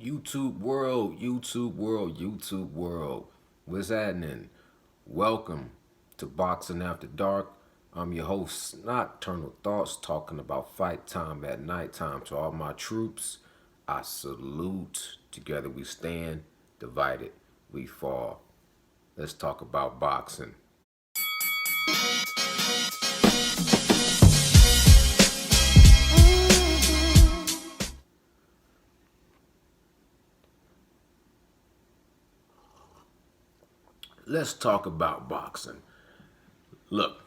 YouTube world, YouTube world, YouTube world. What's happening? Welcome to Boxing After Dark. I'm your host, Nocturnal Thoughts, talking about fight time at nighttime. To all my troops, I salute. Together we stand, divided we fall. Let's talk about boxing. Let's talk about boxing. Look,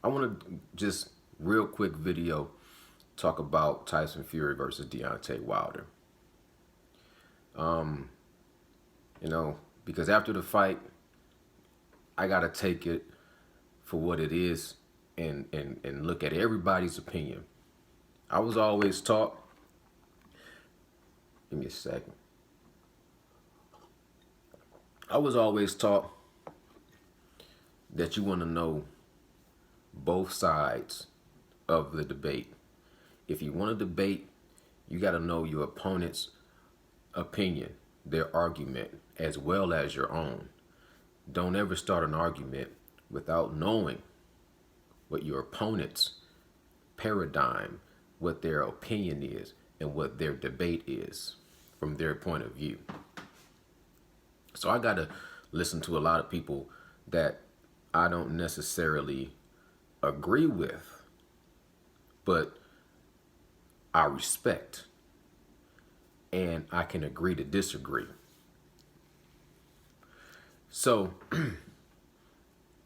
I want to just real quick video talk about Tyson Fury versus Deontay Wilder. Um, because after the fight, I gotta take it for what it is and look at everybody's opinion. I was always taught. Give me a second. I was always taught that you want to know both sides of the debate. If you want to debate, you got to know your opponent's opinion, their argument, as well as your own. Don't ever start an argument without knowing what your opponent's paradigm, what their opinion is, and what their debate is from their point of view. So I got to listen to a lot of people that I don't necessarily agree with, but I respect, and I can agree to disagree. So,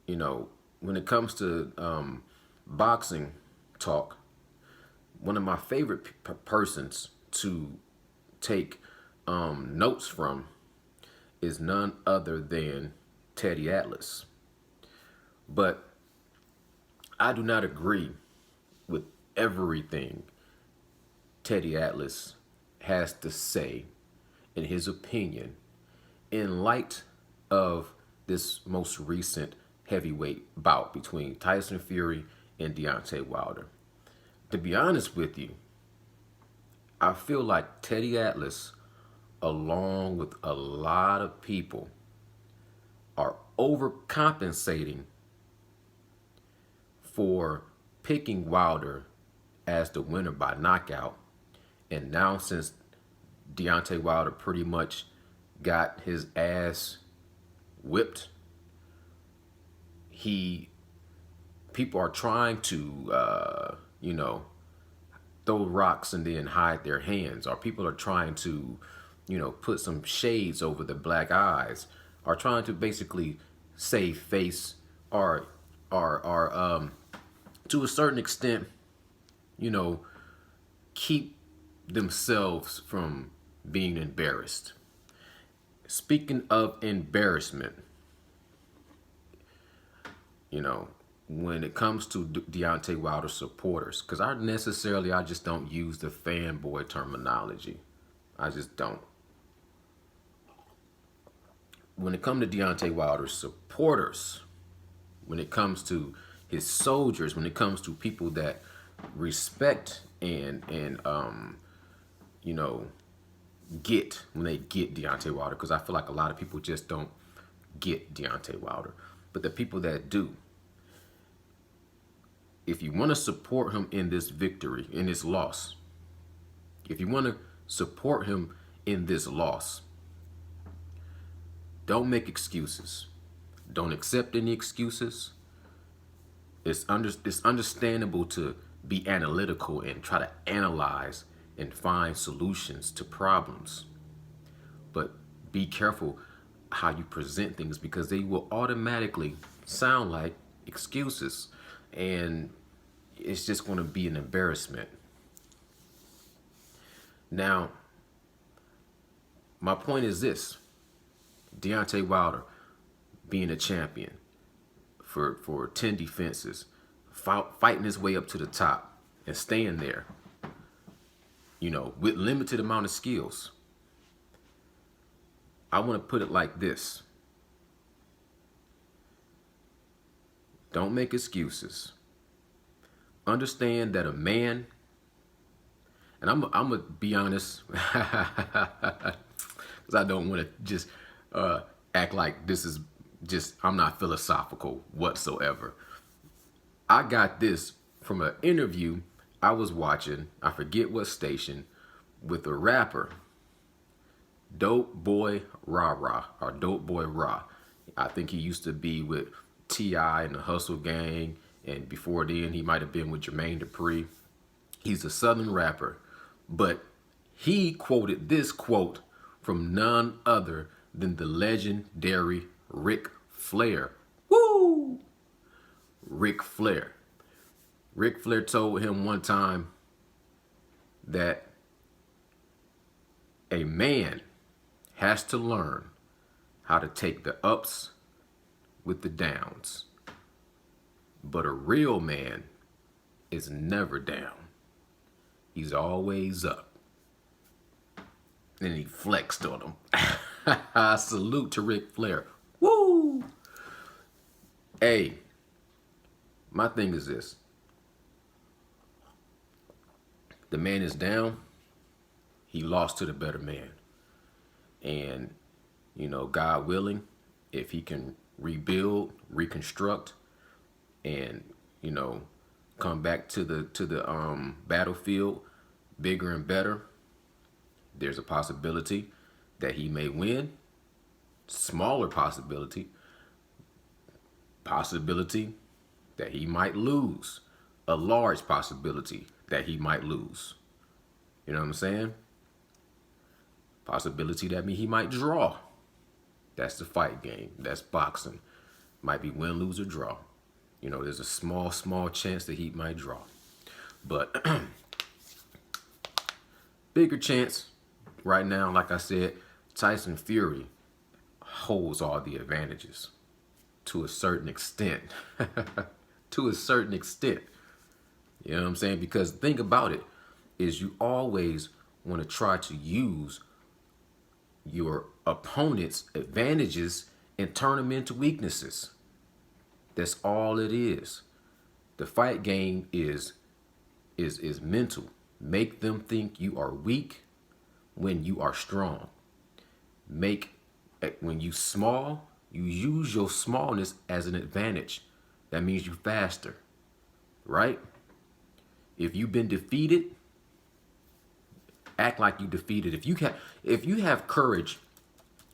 when it comes to boxing talk, one of my favorite persons to take notes from is none other than Teddy Atlas. But I do not agree with everything Teddy Atlas has to say in his opinion in light of this most recent heavyweight bout between Tyson Fury and Deontay Wilder. To be honest with you, I feel like Teddy Atlas, along with a lot of people, are overcompensating for picking Wilder as the winner by knockout. And now since Deontay Wilder pretty much got his ass whipped, people are trying to throw rocks and then hide their hands, or people are trying to put some shades over the black eyes, are trying to basically save face, or to a certain extent, keep themselves from being embarrassed. Speaking of embarrassment, when it comes to Deontay Wilder supporters, because I just don't use the fanboy terminology. I just don't. When it comes to Deontay Wilder's supporters, when it comes to his soldiers, when it comes to people that respect and get when they get Deontay Wilder, because I feel like a lot of people just don't get Deontay Wilder, but the people that do, if you want to support him in this victory, in this loss, if you want to support him in this loss, don't make excuses. Don't accept any excuses. It's understandable to be analytical and try to analyze and find solutions to problems. But be careful how you present things, because they will automatically sound like excuses. And it's just going to be an embarrassment. Now, my point is this. Deontay Wilder being a champion for 10 defenses, fighting his way up to the top and staying there, with limited amount of skills. I want to put it like this. Don't make excuses. Understand that a man And I'm gonna be honest, because I don't want to just act like this is just, I'm not philosophical whatsoever. I got this from an interview I was watching, I forget what station, with a rapper, Dope Boy Rah Rah, or Dope Boy Rah. I think he used to be with T.I. and the Hustle Gang, and before then he might have been with Jermaine Dupri. He's a Southern rapper, but he quoted this quote from none other than the legendary Ric Flair. Woo! Ric Flair. Ric Flair told him one time that a man has to learn how to take the ups with the downs, but a real man is never down. He's always up. And he flexed on him. Salute to Ric Flair. Woo! Hey, my thing is this. The man is down. He lost to the better man. And, God willing, if he can rebuild, reconstruct, and, come back to the battlefield bigger and better, there's a possibility that he may win. Smaller possibility that he might lose. A large possibility that he might lose. You know what I'm saying? Possibility that means he might draw. That's the fight game. That's boxing. Might be win, lose, or draw. There's a small chance that he might draw. But bigger chance right now, like I said, Tyson Fury holds all the advantages to a certain extent. To a certain extent. You know what I'm saying? Because the thing about it is you always want to try to use your opponent's advantages and turn them into weaknesses. That's all it is. The fight game is mental. Make them think you are weak when you are strong. When you small, you use your smallness as an advantage. That means you faster, right? If you've been defeated, act like you defeated. If you have courage,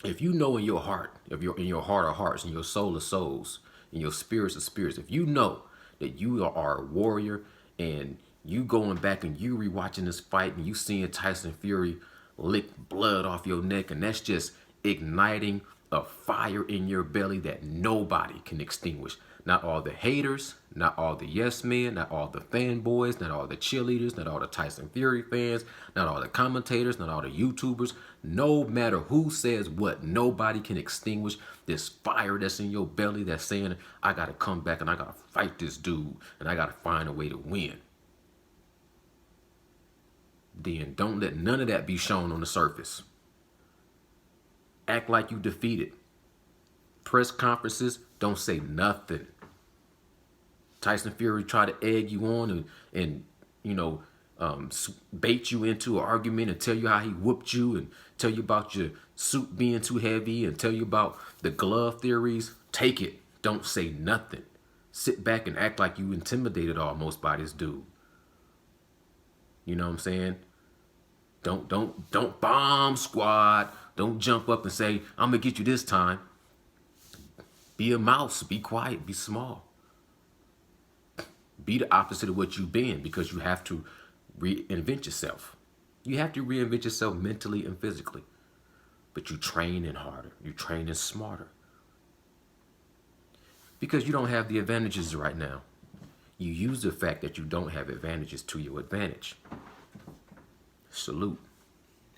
if you know in your heart, in your heart of hearts, in your soul of souls, in your spirits of spirits, if you know that you are a warrior and you going back and you rewatching this fight and you seeing Tyson Fury lick blood off your neck, and that's just igniting a fire in your belly that nobody can extinguish. Not all the haters, not all the yes men, not all the fanboys, not all the cheerleaders, not all the Tyson Fury fans, not all the commentators, not all the YouTubers. No matter who says what, nobody can extinguish this fire that's in your belly that's saying, I got to come back and I got to fight this dude and I got to find a way to win. Then don't let none of that be shown on the surface. Act like you defeated. Press conferences, don't say nothing. Tyson Fury try to egg you on and bait you into an argument and tell you how he whooped you and tell you about your suit being too heavy and tell you about the glove theories. Take it. Don't say nothing. Sit back and act like you intimidated almost by this dude. You know what I'm saying? Don't bomb squad. Don't jump up and say, I'm gonna get you this time. Be a mouse. Be quiet. Be small. Be the opposite of what you've been, because you have to reinvent yourself. You have to reinvent yourself mentally and physically. But you training harder. You training smarter. Because you don't have the advantages right now. You use the fact that you don't have advantages to your advantage. Salute.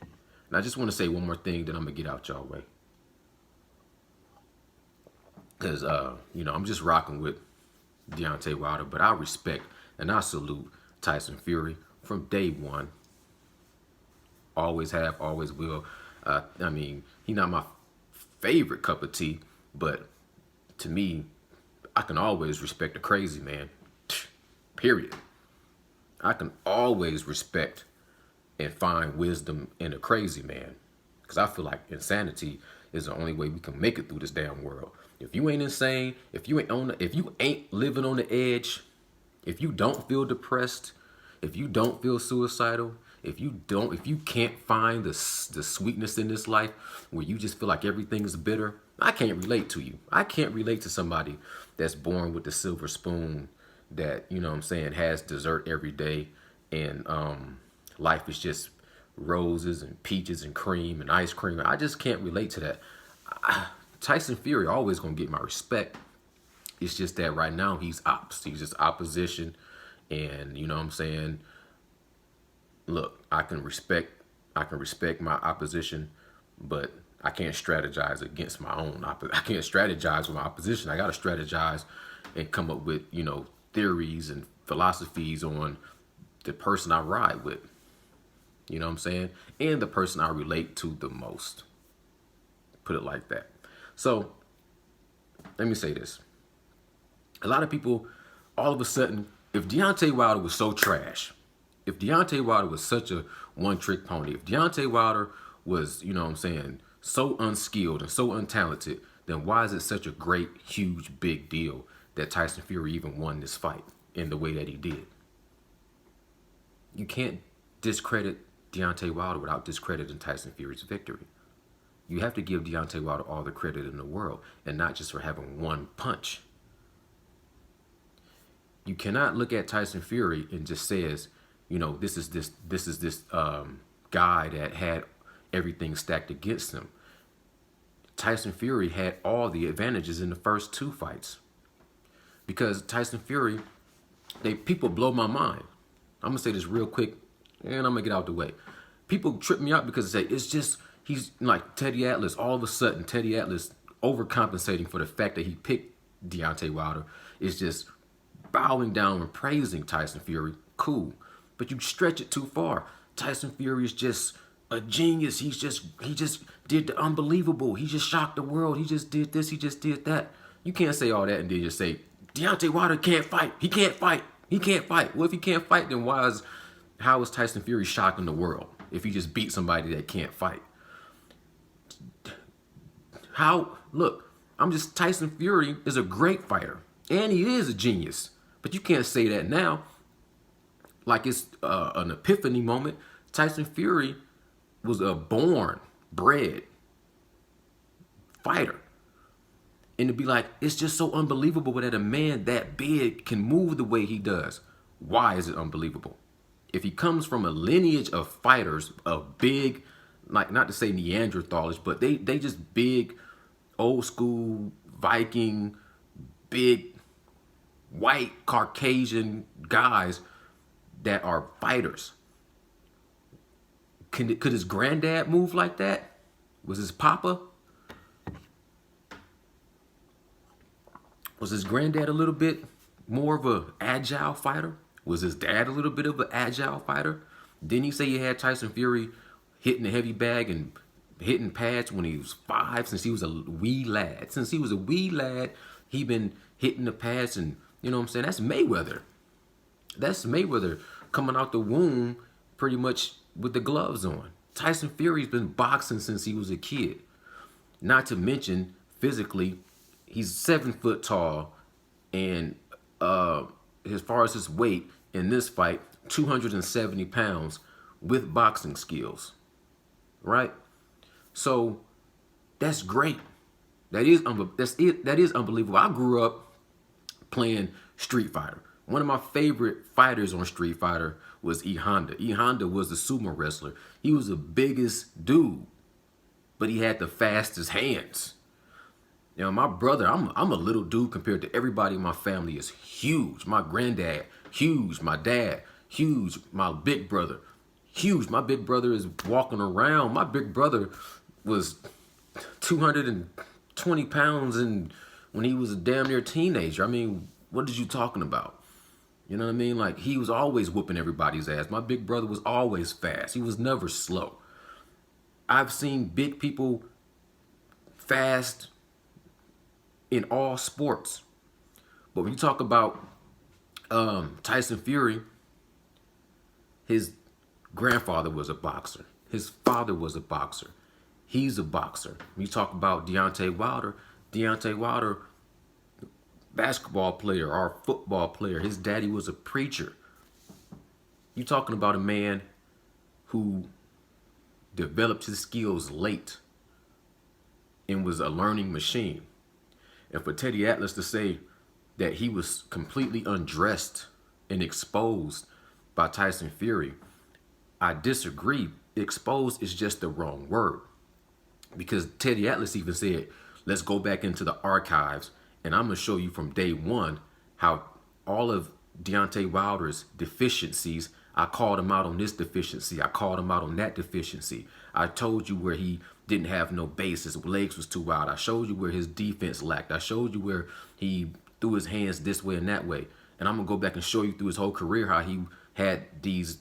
And I just want to say one more thing, then I'm going to get out y'all way. Because, I'm just rocking with Deontay Wilder, but I respect and I salute Tyson Fury from day one. Always have, always will. He's not my favorite cup of tea, but to me, I can always respect a crazy man. Period. I can always respect and find wisdom in a crazy man. Because I feel like insanity is the only way we can make it through this damn world. If you ain't insane, if you ain't living on the edge, if you don't feel depressed, if you don't feel suicidal, if you can't find the sweetness in this life where you just feel like everything is bitter, I can't relate to you. I can't relate to somebody that's born with the silver spoon, that, you know what I'm saying, has dessert every day, and life is just roses and peaches and cream and ice cream. I just can't relate to that. Tyson Fury always gonna get my respect. It's just that right now he's ops. He's just opposition, and you know what I'm saying. Look, I can respect my opposition, but I can't strategize against my own. I can't strategize with my opposition. I got to strategize and come up with, you know, theories and philosophies on the person I ride with. You know what I'm saying? And the person I relate to the most. Put it like that. So let me say this. A lot of people, all of a sudden, if Deontay Wilder was so trash, if Deontay Wilder was such a one-trick pony, if Deontay Wilder was, you know what I'm saying, so unskilled and so untalented, then why is it such a great, huge, big deal that Tyson Fury even won this fight in the way that he did? You can't discredit Deontay Wilder without discrediting Tyson Fury's victory. You have to give Deontay Wilder all the credit in the world, and not just for having one punch. You cannot look at Tyson Fury and just says, you know, this is this guy that had everything stacked against him. Tyson Fury had all the advantages in the first two fights, because Tyson Fury, people blow my mind. I'm gonna say this real quick, and I'm gonna get out the way. People trip me out because they say it's just he's like Teddy Atlas. All of a sudden, Teddy Atlas overcompensating for the fact that he picked Deontay Wilder is just bowing down and praising Tyson Fury. Cool. But you stretch it too far. Tyson Fury is just a genius. He just did the unbelievable. He just shocked the world. He just did this. He just did that. You can't say all that and then just say Deontay Wilder can't fight. He can't fight. He can't fight. Well, if he can't fight, then how is Tyson Fury shocking the world if he just beat somebody that can't fight? Tyson Fury is a great fighter, and he is a genius. But you can't say that now like it's an epiphany moment. Tyson Fury was a bred fighter. And to be like, it's just so unbelievable that a man that big can move the way he does. Why is it unbelievable? If he comes from a lineage of fighters, of big, like, not to say Neanderthalish, but they just big, old school, Viking, big, white, Caucasian guys that are fighters. Could his granddad move like that? Was his papa? Was his granddad a little bit more of an agile fighter? Was his dad a little bit of an agile fighter? Didn't he say he had Tyson Fury hitting the heavy bag and hitting pads when he was 5, since he was a wee lad? Since he was a wee lad, he been hitting the pads, and you know what I'm saying? That's Mayweather. That's Mayweather coming out the womb pretty much with the gloves on. Tyson Fury's been boxing since he was a kid. Not to mention, physically, he's 7 foot tall, and as far as his weight in this fight, 270 pounds with boxing skills, right? So that's great. That is unbelievable. I grew up playing Street Fighter. One of my favorite fighters on Street Fighter was E Honda. E Honda was the sumo wrestler. He was the biggest dude, but he had the fastest hands. You know, my brother, I'm a little dude compared to everybody in my family is huge. My granddad, huge. My dad, huge. My big brother, huge. My big brother is walking around. My big brother was 220 pounds when he was a damn near teenager. I mean, what are you talking about? You know what I mean? Like, he was always whooping everybody's ass. My big brother was always fast. He was never slow. I've seen big people fast in all sports. But when you talk about Tyson Fury, his grandfather was a boxer. His father was a boxer. He's a boxer. When you talk about Deontay Wilder, basketball player or football player, his daddy was a preacher. You talking about a man who developed his skills late and was a learning machine. And for Teddy Atlas to say that he was completely undressed and exposed by Tyson Fury, I disagree. Exposed is just the wrong word. Because Teddy Atlas even said, let's go back into the archives and I'm going to show you from day one how all of Deontay Wilder's deficiencies, I called him out on this deficiency. I called him out on that deficiency. I told you where he didn't have no base. His legs was too wide. I showed you where his defense lacked. I showed you where he threw his hands this way and that way. And I'm going to go back and show you through his whole career how he had these,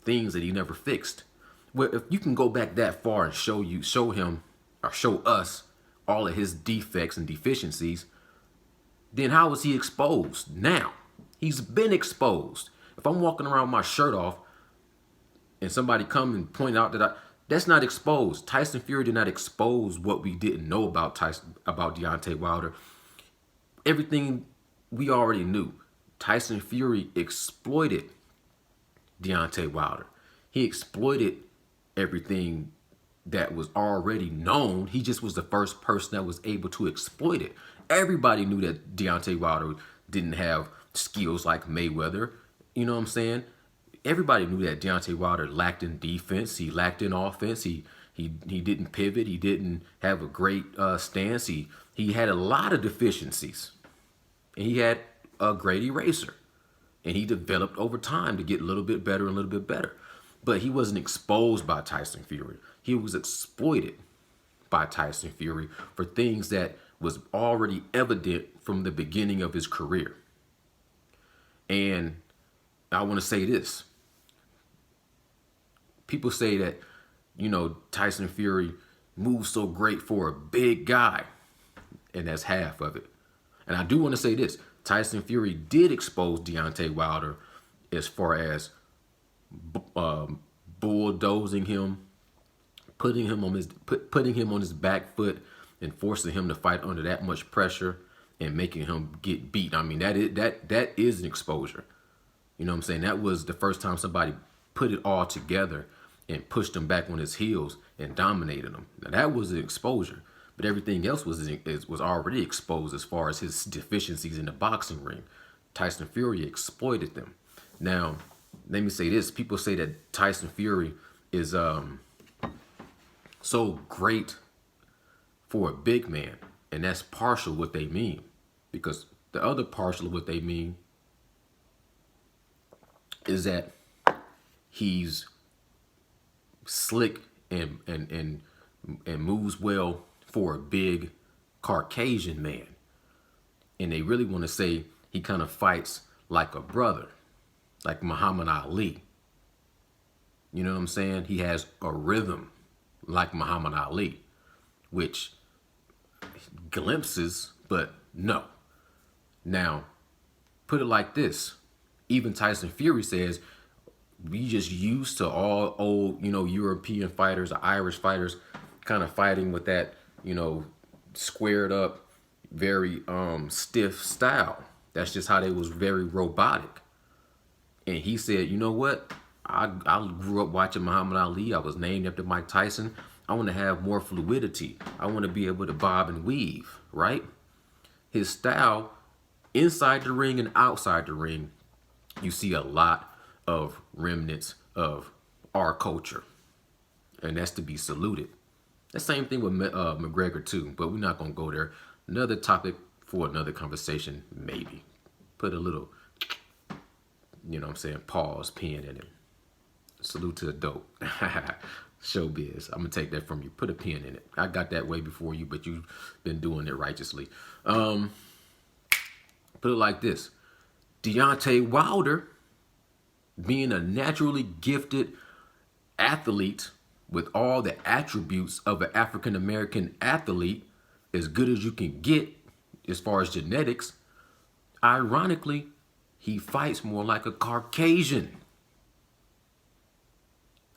things that he never fixed. Well, if you can go back that far and show him or show us all of his defects and deficiencies, then how was he exposed now? He's been exposed. If I'm walking around with my shirt off and somebody come and point out that's not exposed. Tyson Fury did not expose what we didn't know about Deontay Wilder. Everything we already knew. Tyson Fury exploited Deontay Wilder. He exploited everything that was already known. He just was the first person that was able to exploit it. Everybody knew that Deontay Wilder didn't have skills like Mayweather. You know what I'm saying? Everybody knew that Deontay Wilder lacked in defense. He lacked in offense. He didn't pivot. He didn't have a great stance. He had a lot of deficiencies. And he had a great eraser. And he developed over time to get a little bit better and a little bit better. But he wasn't exposed by Tyson Fury. He was exploited by Tyson Fury for things that was already evident from the beginning of his career. And I want to say this. People say that, Tyson Fury moves so great for a big guy. And that's half of it. And I do want to say this. Tyson Fury did expose Deontay Wilder as far as bulldozing him, putting him on his back foot and forcing him to fight under that much pressure and making him get beat. I mean, that is an exposure. You know what I'm saying? That was the first time somebody put it all together and pushed him back on his heels and dominated him. Now, that was an exposure. But everything else was already exposed as far as his deficiencies in the boxing ring. Tyson Fury exploited them. Now, let me say this. People say that Tyson Fury is so great for a big man. And that's partial what they mean. Because the other partial of what they mean is that he's slick and moves well for a big Caucasian man. And they really want to say he kind of fights like a brother, like Muhammad Ali. You know what I'm saying? He has a rhythm like Muhammad Ali, which glimpses, but no. Now, put it like this. Even Tyson Fury says, we just used to all old, European fighters, or Irish fighters kind of fighting with that, squared up, very stiff style. That's just how they was very robotic. And he said, you know what? I grew up watching Muhammad Ali. I was named after Mike Tyson. I want to have more fluidity. I want to be able to bob and weave, right? His style, inside the ring and outside the ring, you see a lot of remnants of our culture. And that's to be saluted. The same thing with McGregor too, but we're not going to go there. Another topic for another conversation, maybe. Put a little, pause, pin in it. Salute to the dope. Showbiz. I'm going to take that from you. Put a pin in it. I got that way before you, but you've been doing it righteously. Put it like this. Deontay Wilder, being a naturally gifted athlete with all the attributes of an African-American athlete, as good as you can get as far as genetics, ironically, he fights more like a Caucasian.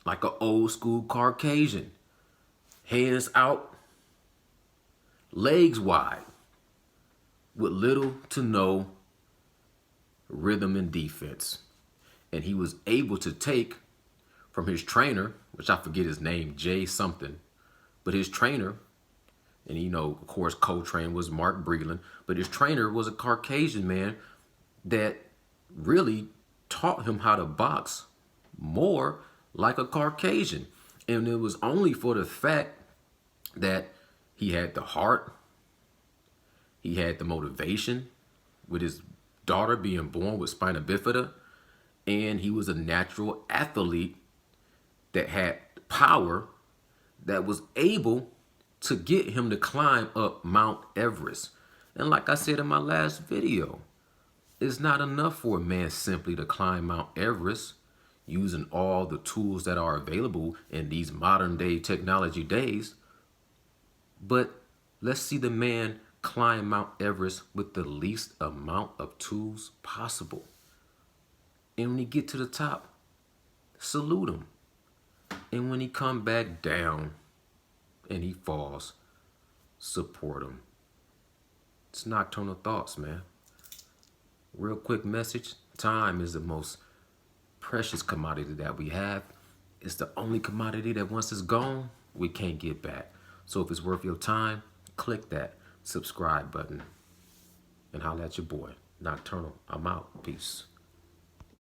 like an old school Caucasian. Hands out, legs wide, with little to no rhythm and defense. And he was able to take from his trainer, which I forget his name, Jay something, but his trainer, and of course, co-train was Mark Breland, but his trainer was a Caucasian man that really taught him how to box more like a Caucasian. And it was only for the fact that he had the heart, he had the motivation with his daughter being born with spina bifida, and he was a natural athlete that had power that was able to get him to climb up Mount Everest. And like I said in my last video, it's not enough for a man simply to climb Mount Everest using all the tools that are available in these modern day technology days. But let's see the man climb Mount Everest with the least amount of tools possible. And when he get to the top, salute him. And when he come back down and he falls, support him. It's nocturnal thoughts, man. Real quick message. Time is the most precious commodity that we have. It's the only commodity that once it's gone, we can't get back. So if it's worth your time, click that subscribe button and holla at your boy. Nocturnal. I'm out. Peace.